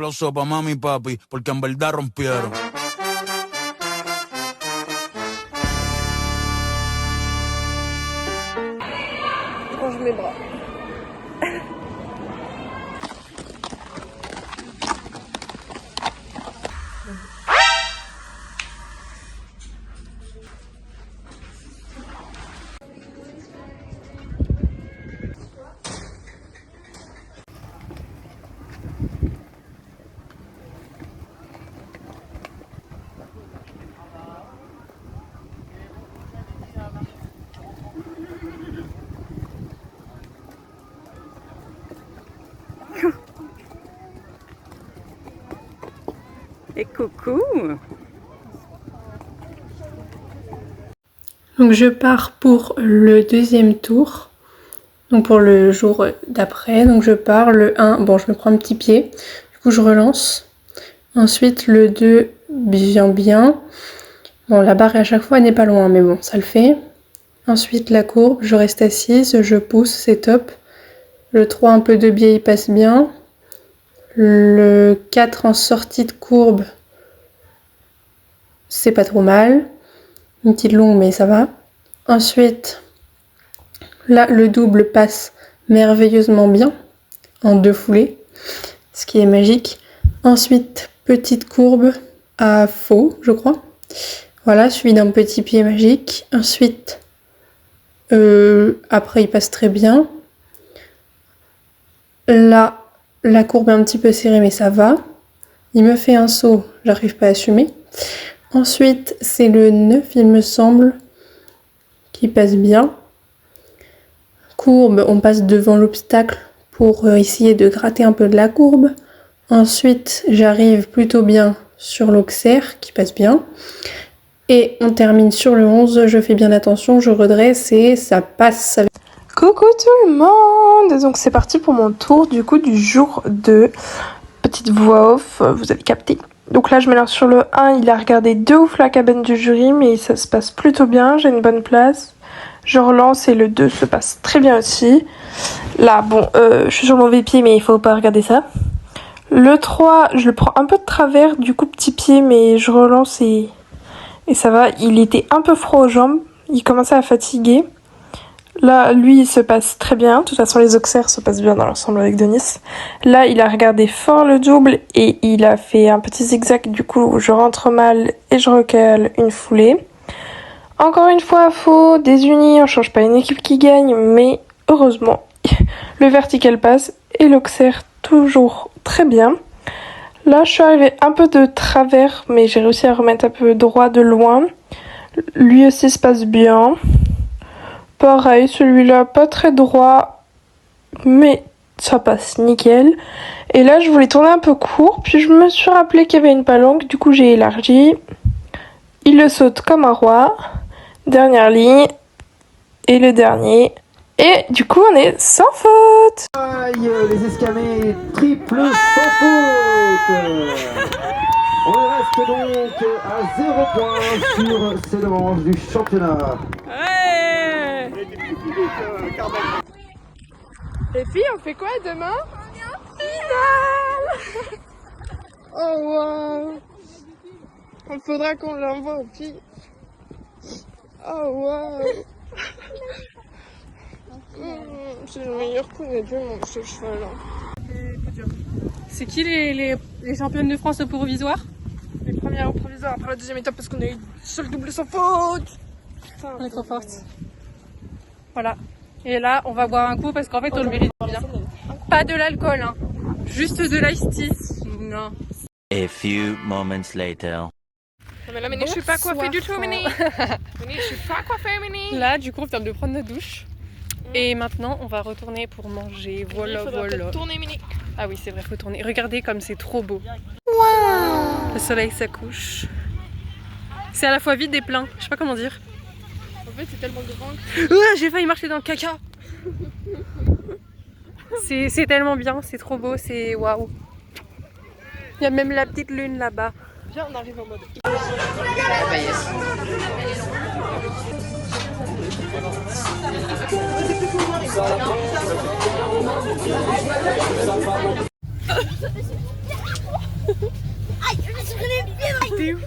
Aplauso pa mami y papi, porque en verdad rompieron. Je range mes bras. Et coucou! Donc je pars pour le deuxième tour, donc pour le jour d'après. Donc je pars le 1, bon je me prends un petit pied, du coup je relance. Ensuite le 2 vient bien. Bon la barre à chaque fois n'est pas loin mais bon ça le fait. Ensuite la courbe, je reste assise, je pousse, c'est top. Le 3 un peu de biais il passe bien. Le 4 en sortie de courbe, c'est pas trop mal. Une petite longue mais ça va. Ensuite, là le double passe merveilleusement bien en 2 foulées, ce qui est magique. Ensuite, petite courbe à faux, je crois. Voilà, suivi d'un petit pied magique. Ensuite, après il passe très bien. Là, la courbe est un petit peu serrée mais ça va. Il me fait un saut, j'arrive pas à assumer. Ensuite, c'est le 9 il me semble, qui passe bien. Courbe, on passe devant l'obstacle pour essayer de gratter un peu de la courbe. Ensuite, j'arrive plutôt bien sur l'auxerre, qui passe bien. Et on termine sur le 11, je fais bien attention, je redresse et ça passe. Coucou tout le monde! Donc c'est parti pour mon tour du coup du jour 2. Petite voix off, vous avez capté. Donc là je m'élance sur le 1, il a regardé de ouf la cabane du jury mais ça se passe plutôt bien, j'ai une bonne place. Je relance et le 2 se passe très bien aussi. Là bon, je suis sur le mauvais pied mais il faut pas regarder ça. Le 3, je le prends un peu de travers, du coup petit pied mais je relance et ça va. Il était un peu froid aux jambes, il commençait à fatiguer. Là, lui, il se passe très bien. De toute façon, les auxerres se passent bien dans l'ensemble avec Denis. Là, il a regardé fort le double et il a fait un petit zigzag. Du coup, je rentre mal et je recale une foulée. Encore une fois, faux, désuni. On change pas une équipe qui gagne, mais heureusement, le vertical passe et l'auxerre toujours très bien. Là, je suis arrivée un peu de travers, mais j'ai réussi à remettre un peu droit de loin. Lui aussi se passe bien. Pareil, celui-là pas très droit, mais ça passe nickel. Et là, je voulais tourner un peu court, puis je me suis rappelé qu'il y avait une palanque, du coup j'ai élargi. Il le saute comme un roi. Dernière ligne. Et le dernier. Et du coup, on est sans faute. Aïe, les escamés, triple sans faute. On reste donc à 0 points sur ces deux manches du championnat. Ouais! Les filles, on fait quoi demain? Finale. Oh wow. Il faudra qu'on l'envoie aux filles. Oh wow. C'est le meilleur poney du monde ce cheval là. C'est qui les championnes de France au provisoire? Les premières au provisoire, après la deuxième étape parce qu'on a eu seul double sans faute. Putain, On est trop forte. Voilà. Et là, on va boire un coup parce qu'en fait, on le mérite bien. Pas de l'alcool, hein. Juste de l'ice tea. Non. A few moments later. Non mais là, Méné, je suis pas coiffée du tout, Méné. Méné, je suis pas coiffée, Méné. Là, du coup, on vient de prendre notre douche. Et maintenant, on va retourner pour manger. Voilà, voilà. Tourner, Méné. Ah oui, c'est vrai, faut tourner. Regardez comme c'est trop beau. Wow. Le soleil s'accouche. C'est à la fois vide et plein. Je sais pas comment dire. En fait, c'est tellement grand. J'ai failli marcher dans le caca. C'est tellement bien, c'est trop beau, c'est waouh. Il y a même la petite lune là-bas. Viens, on arrive en mode. T'es où